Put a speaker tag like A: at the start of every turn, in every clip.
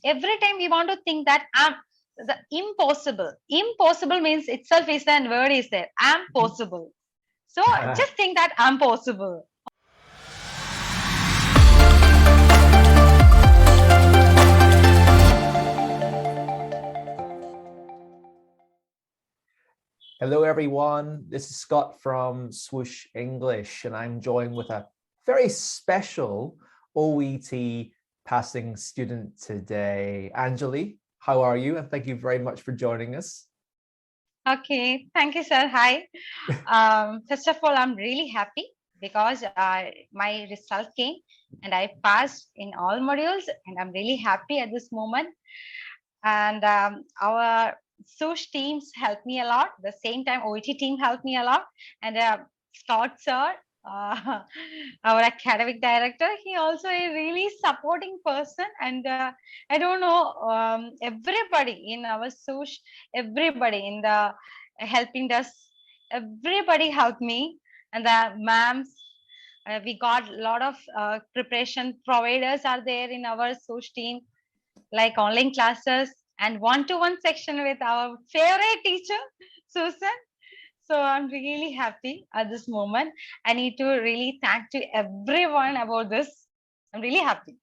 A: Every time we want to think that the impossible. Impossible means itself is the word is there. I'm possible. So just think that I'm possible.
B: Hello, everyone. This is Scott from Swoosh English, and I'm joined with a very special OET passing student today. Anjaly, how are you? And thank you very much for joining us.
A: Okay, thank you, sir. Hi. First of all, I'm really happy because my result came and I passed in all modules, and I'm really happy at this moment. And our SUSH teams helped me a lot. The same time, OET team helped me a lot, and Scott sir, uh, our academic director, he also a really supporting person. And I don't know, everybody in our SUSH, everybody in the helping us, everybody helped me, and the ma'ams. We got a lot of preparation providers are there in our SUSH team, like online classes and one-to-one section with our favorite teacher, Susan. So I'm really happy at this moment. I need to really thank to everyone about this. I'm really happy.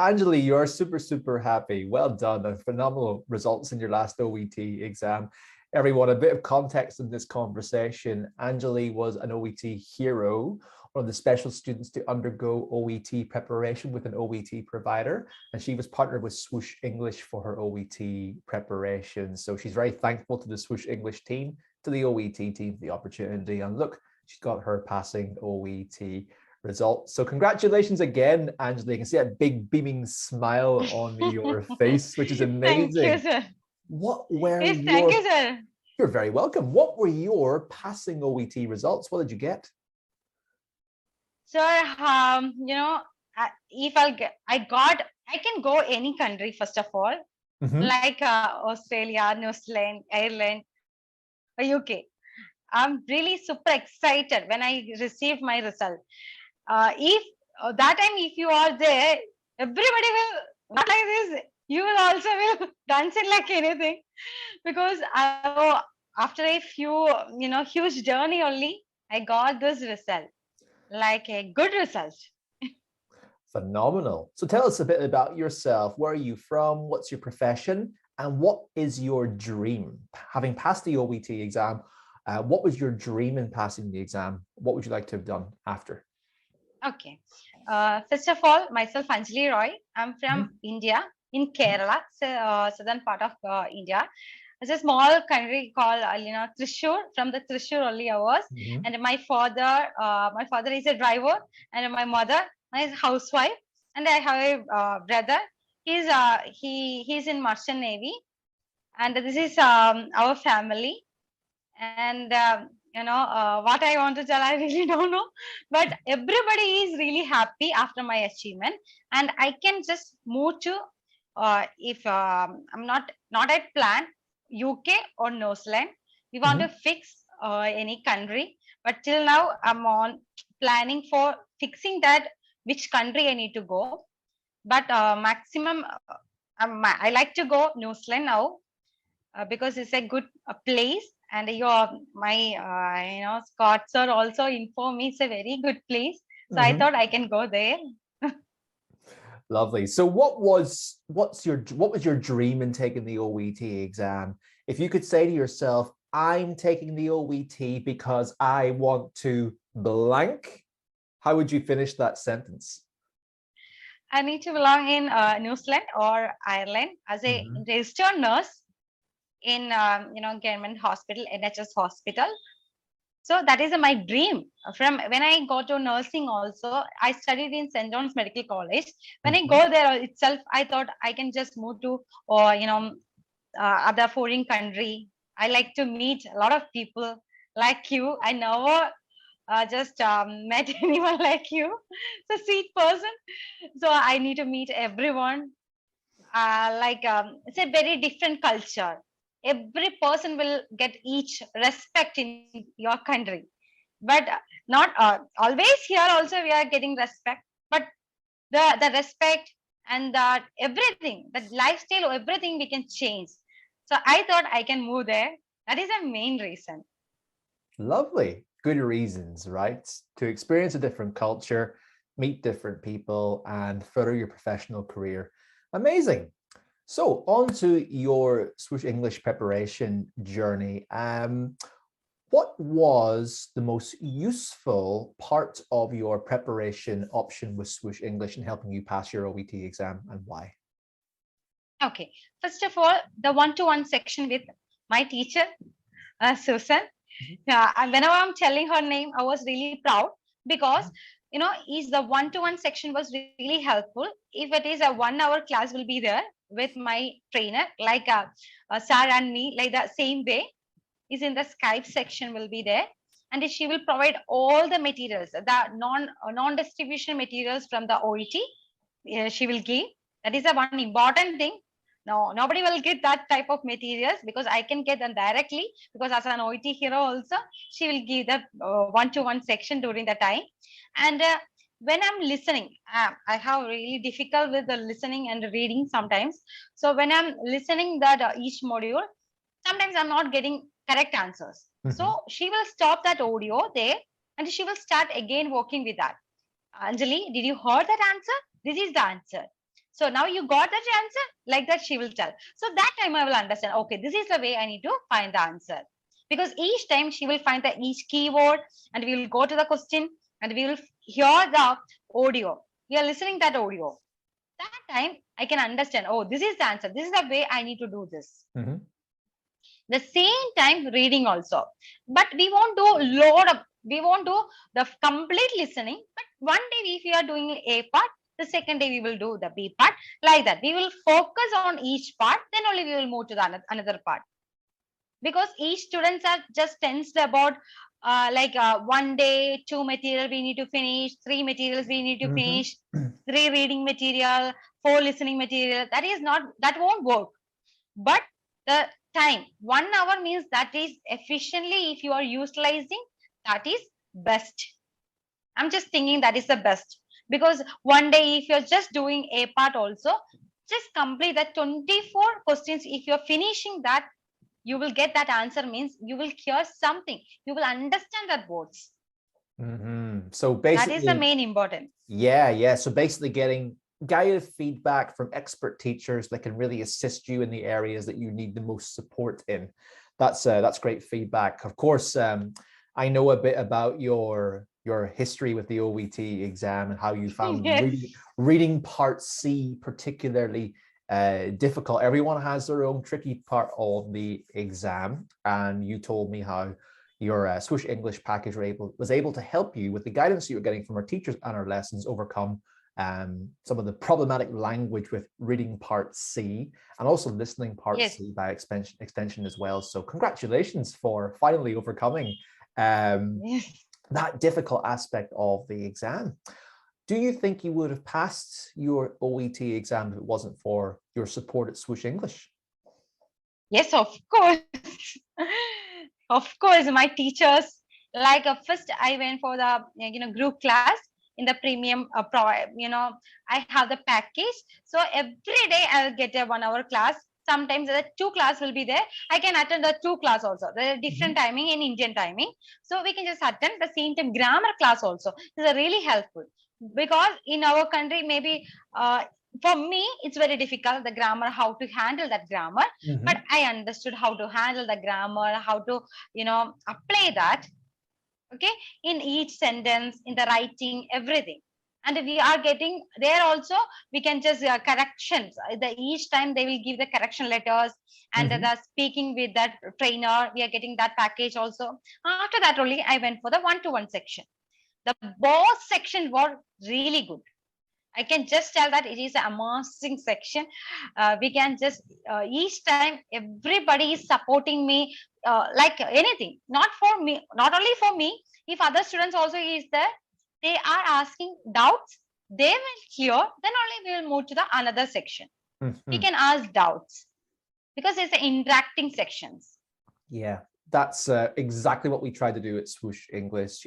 B: Anjaly, you're super happy. Well done. And phenomenal results in your last OET exam. Everyone, a bit of context in this conversation. Anjaly was an OET hero, one of the special students to undergo OET preparation with an OET provider. And she was partnered with Swoosh English for her OET preparation. So she's very thankful to the Swoosh English team, to the OET team for the opportunity. And look, she's got her passing OET results. So congratulations again, Anjaly. You can see that big beaming smile on your face, which is
A: Thank you,
B: amazing.
A: sir.
B: What were
A: Yes, thank you, sir.
B: You're very welcome. What were your passing OET results? What did you get?
A: Sir, if I can go any country, first of all, like Australia, New Zealand, Ireland, or UK. I'm really super excited when I received my result. If that time, if you are there, everybody will not like this. You will also will dancing like anything, because after a few huge journey only, I got this result, like a good result.
B: Phenomenal. So tell us a bit about yourself. Where are you from? What's your profession? And what is your dream? Having passed the OET exam, what was your dream in passing the exam? What would you like to have done after?
A: Okay. First of all, myself Anjaly Roy. I'm from India, in Kerala, southern part of India. It's a small country called Thrissur. From the Thrissur only I was, and my father is a driver, and my mother is housewife, and I have a brother. He's in Merchant Navy, and this is our family. And what I want to tell, I really don't know, but everybody is really happy after my achievement, and I can just move to if I'm not at plan, UK or New Zealand. We want to fix any country, but till now I'm on planning for fixing that which country I need to go. But maximum I like to go New Zealand now, because it's a good place. And my Scott sir also informed me it's a very good place, so I thought I can go there.
B: Lovely. So what was your dream in taking the OET exam? If you could say to yourself, I'm taking the OET because I want to blank, how would you finish that sentence?
A: I need to belong in New Zealand or Ireland as a registered nurse in government hospital, NHS hospital. So that is my dream. From when I go to nursing also, I studied in St. John's Medical College. When I go there itself, I thought I can just move to or other foreign country. I like to meet a lot of people like you. I never just met anyone like you. It's a sweet person. So I need to meet everyone. It's a very different culture. Every person will get each respect in your country, but not always here also we are getting respect, but the respect and that everything, that lifestyle, everything we can change. So I thought I can move there. That is the main reason.
B: Lovely. Good reasons, right? To experience a different culture, meet different people, and further your professional career. Amazing. So, on to your Swoosh English preparation journey. What was the most useful part of your preparation option with Swoosh English in helping you pass your OET exam, and why?
A: Okay. First of all, the one-to-one section with my teacher, Susan.
B: Mhm.
A: Yeah, and whenever I'm telling her name, I was really proud because is the one-to-one section was really helpful. If it is a 1 hour class, will be there with my trainer, like Sir and me, like the same way is in the Skype section will be there, and she will provide all the materials, the non-distribution materials from the OET. She will give. That is a one important thing. No, nobody will get that type of materials because I can get them directly, because as an OET hero also, she will give the one-to-one section during the time. And when I'm listening, I have really difficult with the listening and reading sometimes. So when I'm listening that each module, sometimes I'm not getting correct answers.
B: Mhm.
A: So she will stop that audio there and she will start again working with that. Anjali, did you heard that answer? This is the answer. So now you got that answer, like that she will tell. So that time I will understand, okay, this is the way I need to find the answer. Because each time she will find the each keyword and we will go to the question and we will hear the audio. We are listening that audio. That time I can understand, oh, this is the answer. This is the way I need to do this.
B: Mhm.
A: The same time reading also, but we won't do the complete listening, but one day if we are doing a part, the second day we will do the B part, like that we will focus on each part, then only we will move to the another part, because each students are just tensed about one day two material we need to finish, three materials we need to
B: Mhm.
A: finish, three reading material, four listening material. That is not, that won't work. But the time 1 hour means that is efficiently, if you are utilizing, that is best. I'm just thinking that is the best, because one day if you're just doing a part also, just complete that 24 questions. If you're finishing that, you will get that answer, means you will hear something, you will understand that words.
B: So
A: That is the
B: basically,
A: main important.
B: yeah. So basically, getting guided feedback from expert teachers that can really assist you in the areas that you need the most support in. That's great feedback. Of course, I know a bit about your history with the OET exam and how you found
A: Yes.
B: reading part C particularly difficult. Everyone has their own tricky part of the exam, and you told me how your Swoosh English package was able to help you with the guidance you were getting from our teachers and our lessons overcome some of the problematic language with reading part C and also listening part
A: Yes.
B: C by extension as well. So congratulations for finally overcoming um,
A: Yes.
B: that difficult aspect of the exam. Do you think you would have passed your OET exam if it wasn't for your support at Swoosh English?
A: Yes, of course. Of course, my teachers, like first I went for the group class in the premium I have the package. So every day I'll get a 1 hour class. Sometimes the two class will be there. I can attend the two class also. The different
B: Mhm.
A: timing in Indian timing. So we can just attend the same time grammar class also. This is really helpful, because in our country maybe for me it's very difficult, the grammar, how to handle that grammar. But
B: Mhm.
A: I understood how to handle the grammar, how to apply that, okay, in each sentence, in the writing, everything. And we are getting there also, we can just corrections, each time they will give the correction letters, and
B: Mhm.
A: the speaking with that trainer, we are getting that package also. After that only I went for the one-to-one section. The both section were really good. I can just tell that it is an amazing section. We can just each time everybody is supporting me, like anything. Not for me, not only for me. If other students also is there, they are asking doubts. They will hear. Then only we will move to the another section. We
B: Mhm.
A: can ask doubts because it's the interacting sections.
B: Yeah, that's exactly what we try to do at Swoosh English.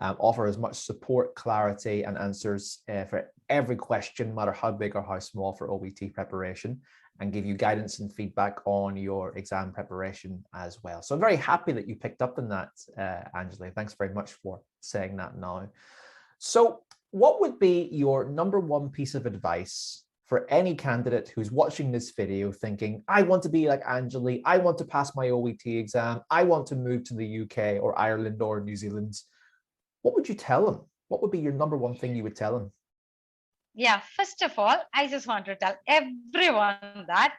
B: Offer as much support, clarity, and answers for every question, no matter how big or how small, for OET preparation, and give you guidance and feedback on your exam preparation as well. So I'm very happy that you picked up on that, Anjaly. Thanks very much for saying that now. So what would be your number one piece of advice for any candidate who's watching this video thinking, I want to be like Anjaly, I want to pass my OET exam, I want to move to the UK or Ireland or New Zealand? What would you tell them? What would be your number one thing you would tell them?
A: Yeah, first of all, I just want to tell everyone that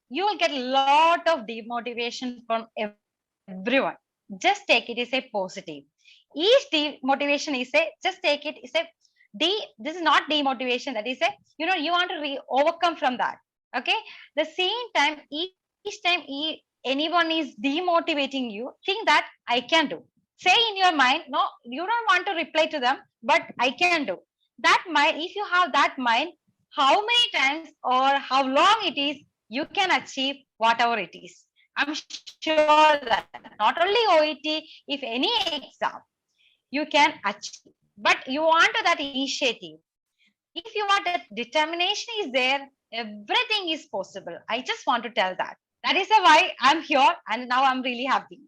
A: you will get a lot of demotivation from everyone. Just take it as a positive. Each demotivation is a, just take it is a this is not demotivation, that is a, you want to overcome from that. Okay. The same time, each time anyone is demotivating you, think that I can do. Say in your mind, no, you don't want to reply to them, but I can do. That mind, if you have that mind, how many times or how long it is, you can achieve whatever it is. I'm sure that not only OET, if any exam, you can achieve. But you want that initiative. If you want that determination is there, everything is possible. I just want to tell that. That is why I'm here and now I'm really happy.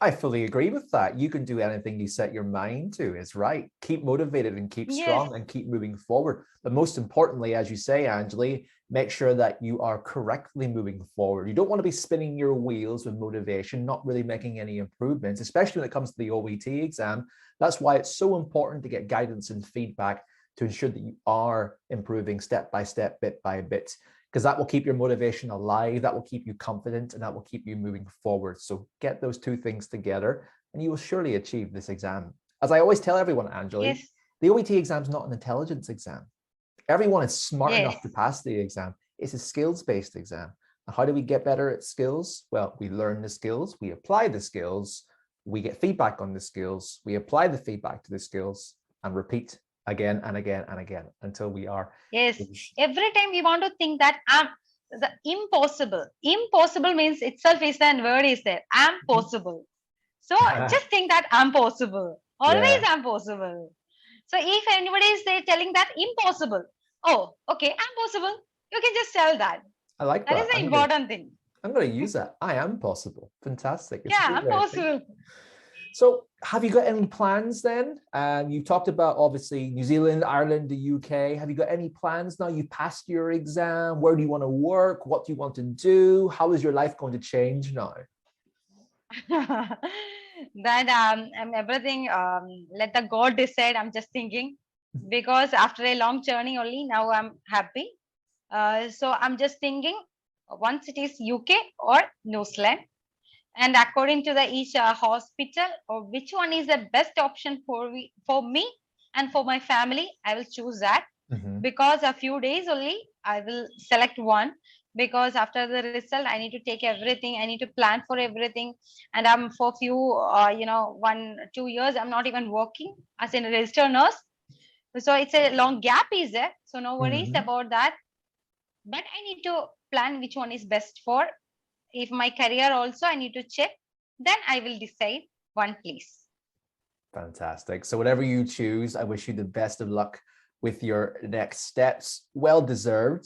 B: I fully agree with that. You can do anything you set your mind to, is right. Keep motivated and keep strong,
A: Yes.
B: and keep moving forward. But most importantly, as you say, Anjaly, make sure that you are correctly moving forward. You don't want to be spinning your wheels with motivation, not really making any improvements, especially when it comes to the OET exam. That's why it's so important to get guidance and feedback to ensure that you are improving step by step, bit by bit, because that will keep your motivation alive, that will keep you confident, and that will keep you moving forward. So get those two things together and you will surely achieve this exam. As I always tell everyone, Anjaly,
A: Yes.
B: the OET exam is not an intelligence exam. Everyone is smart
A: Yes.
B: enough to pass the exam. It's a skills-based exam. And how do we get better at skills? Well, we learn the skills, we apply the skills, we get feedback on the skills, we apply the feedback to the skills, and repeat again and again and again until we are.
A: Yes. Every time we want to think that the impossible. Impossible means itself is an word is there. I'm possible. So just think that I'm possible. Always I'm possible. So if anybody is there telling that impossible, oh, okay, I'm possible. You can just tell that.
B: I like
A: that.
B: that.
A: That is the important thing.
B: I'm going to use that. I am possible. Fantastic. It's
A: yeah, I'm possible.
B: So have you got any plans then? You've talked about obviously New Zealand, Ireland, the UK. Have you got any plans now? You've passed your exam. Where do you want to work? What do you want to do? How is your life going to change now?
A: that everything, let the God decide. I'm just thinking, because after a long journey only, now I'm happy. So I'm just thinking, once it is UK or New Zealand, and according to the each hospital, or which one is the best option for me and for my family, I will choose that. Because a few days only I will select one, because after the result I need to take everything, I need to plan for everything, and I'm for few 1-2 years I'm not even working as a registered nurse, so it's a long gap is there, so no worries about that. But I need to plan which one is best for, if my career also I need to check, then I will decide one place.
B: Fantastic. So whatever you choose, I wish you the best of luck with your next steps. Well deserved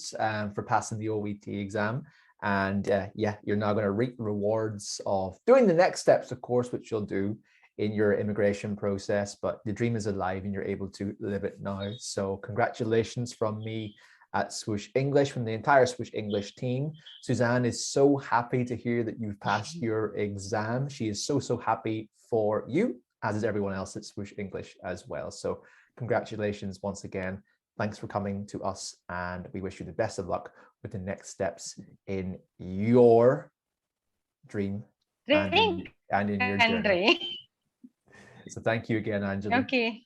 B: for passing the OET exam. And yeah, you're now going to reap the rewards of doing the next steps, of course, which you'll do in your immigration process. But the dream is alive and you're able to live it now. So congratulations from me at Swoosh English, from the entire Swoosh English team. Suzanne is so happy to hear that you've passed your exam. She is so, so happy for you, as is everyone else at Swoosh English as well. So congratulations once again. Thanks for coming to us, and we wish you the best of luck with the next steps in your dream and in your journey. So thank you again, Anjaly.
A: Okay.